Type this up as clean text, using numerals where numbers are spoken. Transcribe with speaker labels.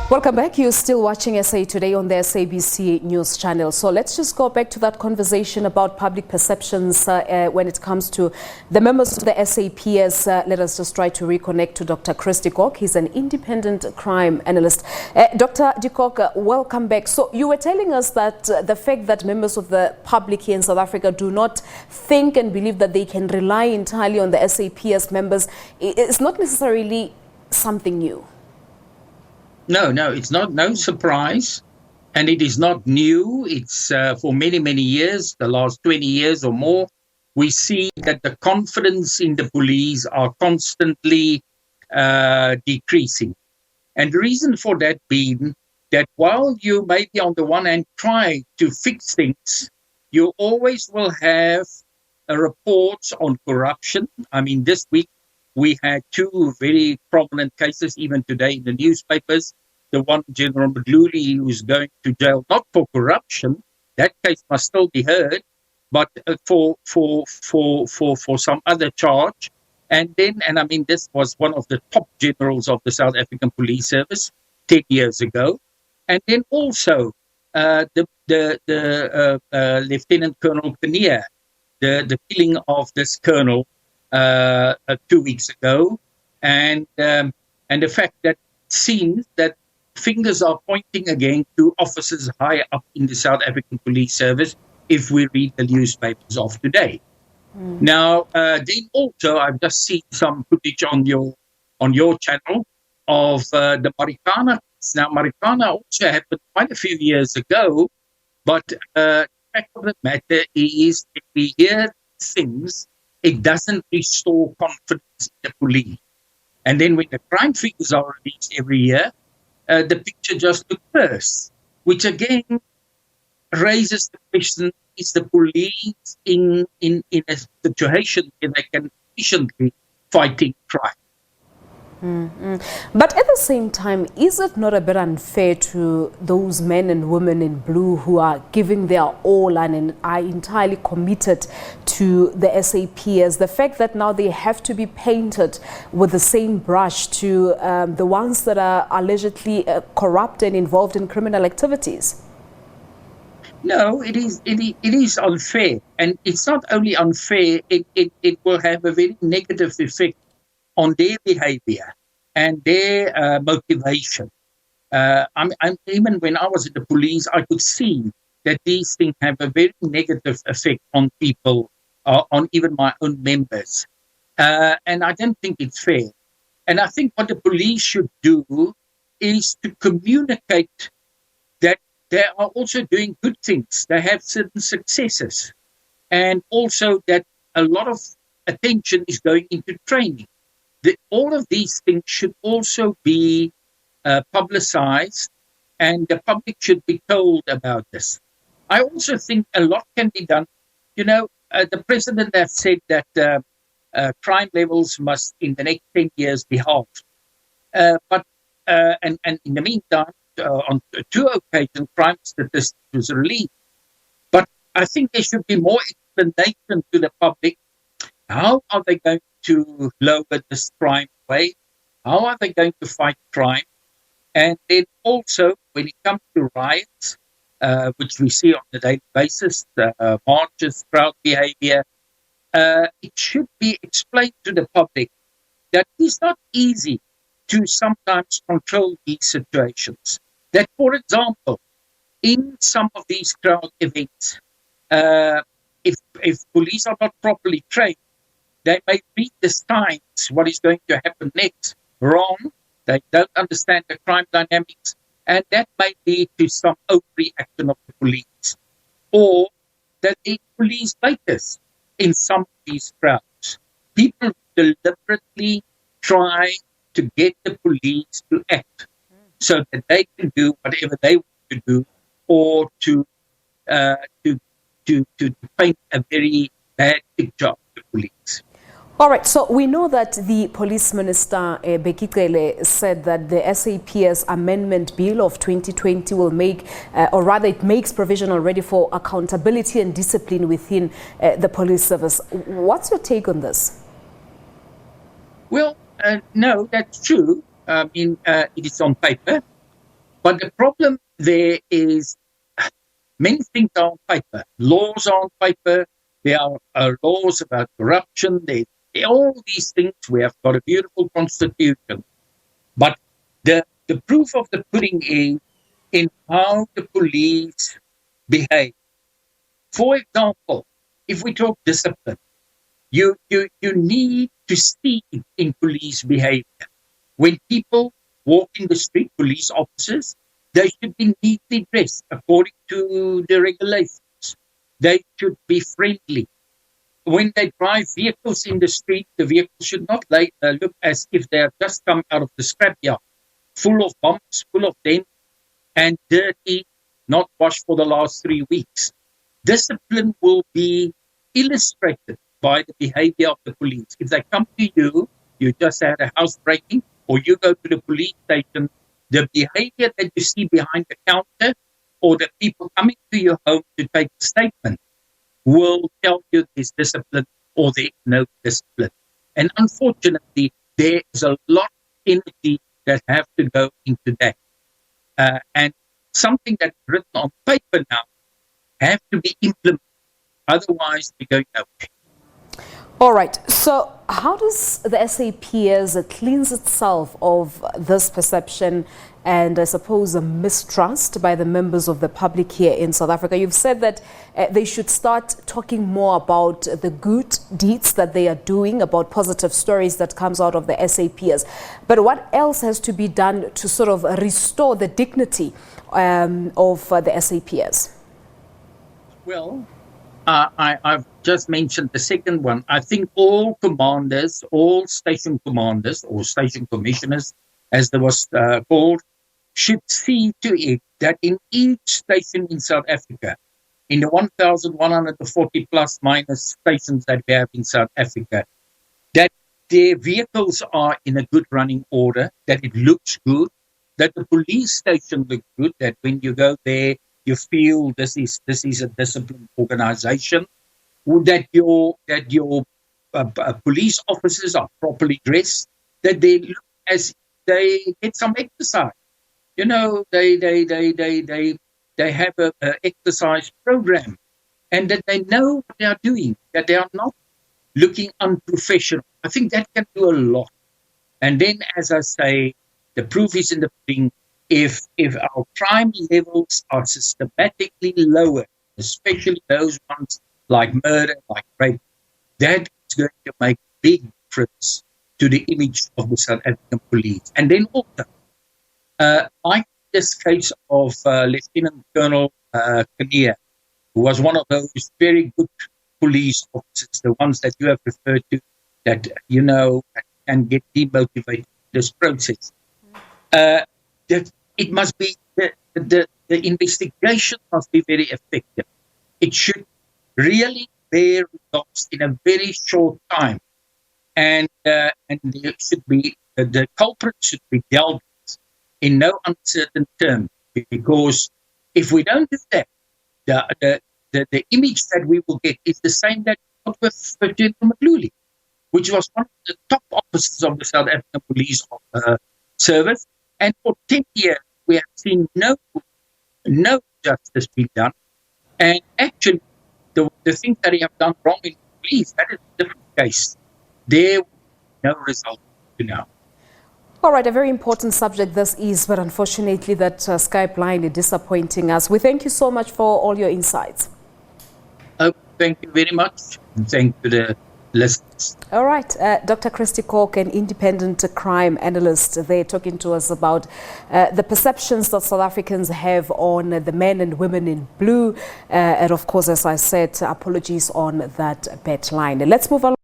Speaker 1: Welcome back. You're still watching SA Today on the SABC News channel. So let's just go back to that conversation about public perceptions when it comes to the members of the SAPS. Let us just try to reconnect to Dr. Chris De Kock. He's an independent crime analyst. Dr. De Kock, welcome back. So you were telling us that the fact that members of the public here in South Africa do not think and believe that they can rely entirely on the SAPS members is not necessarily something new.
Speaker 2: No, it's not no surprise, and it is not new. It's for many, many years, the last 20 years or more, we see that the confidence in the police are constantly decreasing. And the reason for that being that while you maybe on the one hand try to fix things, you always will have reports on corruption. I mean, this week, we had two very prominent cases, even today in the newspapers. The one, General Mdluli, who is going to jail, not for corruption, that case must still be heard, but for some other charge. And I mean, this was one of the top generals of the South African Police Service 10 years ago. And then also the Lieutenant Colonel Kinnear, the killing of this colonel 2 weeks ago, and the fact that it seems that fingers are pointing again to officers high up in the South African Police Service if we read the newspapers of today. Now, then also I've just seen some footage on your channel of the Marikana. Now, Marikana also happened quite a few years ago, but the fact of the matter is if we hear things, it doesn't restore confidence in the police. And then when the crime figures are released every year, the picture just looks worse, which again raises the question, is the police in a situation where they can efficiently fighting crime?
Speaker 1: But at the same time, is it not a bit unfair to those men and women in blue who are giving their all and are entirely committed to the SAPS? The fact that now they have to be painted with the same brush to the ones that are allegedly corrupt and involved in criminal activities?
Speaker 2: No, it is unfair. And it's not only unfair, it will have a very negative effect on their behavior and their motivation. Even when I was in the police, I could see that these things have a very negative effect on people, on even my own members. And I don't think it's fair. And I think what the police should do is to communicate that they are also doing good things. They have certain successes. And also that a lot of attention is going into training. All of these things should also be publicized, and the public should be told about this. I also think a lot can be done. You know, the president has said that crime levels must, in the next 10 years, be halved. But in the meantime, on 2 occasions, crime statistics was released. But I think there should be more explanation to the public. How are they going to lower this crime rate? How are they going to fight crime? And then also, when it comes to riots, which we see on a daily basis, marches, crowd behavior, it should be explained to the public that it's not easy to sometimes control these situations. That, for example, in some of these crowd events, if police are not properly trained, they may read the signs, what is going to happen next, wrong. They don't understand the crime dynamics, and that may lead to some overreaction of the police. Or that the police makers in some of these crowds. People deliberately try to get the police to act so that they can do whatever they want to do, or to paint a very bad picture of the police.
Speaker 1: All right, so we know that the Police Minister Bheki Cele said that the SAPS Amendment Bill of 2020 will make, or rather it makes provision already for accountability and discipline within the police service. What's your take on this?
Speaker 2: Well, no, that's true. I mean, it is on paper. But the problem there is many things are on paper. Laws are on paper. There are laws about corruption. There are all these things. We have got a beautiful constitution. But the proof of the pudding is in how the police behave. For example, if we talk discipline, you need to see it in police behavior. When people walk in the street, police officers, they should be neatly dressed according to the regulations. They should be friendly. When they drive vehicles in the street, the vehicles should not look as if they have just come out of the scrapyard, full of bumps, full of dents, and dirty, not washed for the last 3 weeks. Discipline will be illustrated by the behavior of the police. If they come to you, you just had a housebreaking, or you go to the police station, the behavior that you see behind the counter or the people coming to your home to take a statement will tell you there's discipline or there's no discipline. And unfortunately, there is a lot of energy that have to go into that. And something that's written on paper now have to be implemented. Otherwise, we're going nowhere.
Speaker 1: All right. So how does the SAPS cleanse itself of this perception and, I suppose, a mistrust by the members of the public here in South Africa? You've said that they should start talking more about the good deeds that they are doing, about positive stories that comes out of the SAPS. But what else has to be done to sort of restore the dignity of the SAPS?
Speaker 2: Well, I've just mentioned the second one. I think all commanders, all station commanders or station commissioners, as they was called, should see to it that in each station in South Africa, in the 1,140 plus minus stations that we have in South Africa, that their vehicles are in a good running order, that it looks good, that the police station looks good, that when you go there, you feel this is a disciplined organization, that your police officers are properly dressed, that they look as they get some exercise. You know, they have a exercise program, and that they know what they are doing, that they are not looking unprofessional. I think that can do a lot. And then, as I say, the proof is in the pudding. If our crime levels are systematically lower, especially those ones like murder, like rape, that is going to make a big difference to the image of the South African police. And then also, like this case of Lieutenant Colonel Kania, who was one of those very good police officers, the ones that you have referred to, that, you know, can get demotivated in this process. That it must be the investigation must be very effective. It should really bear results in a very short time, and there should be the culprit should be dealt with in no uncertain terms. Because if we don't do that, the image that we will get is the same that we got with General Matluli, which was one of the top officers of the South African Police Service. And for 10 years, we have seen no justice being done. And actually, the things that they have done wrong in the police, that is a different case. There was no result to now.
Speaker 1: All right, a very important subject this is, but unfortunately that Skype line is disappointing us. We thank you so much for all your insights.
Speaker 2: Thank you very much. And thank you to the listeners.
Speaker 1: All right, Dr. Chris De Kock, an independent crime analyst, they're talking to us about the perceptions that South Africans have on the men and women in blue. And of course, as I said, apologies on that bad line. Let's move along.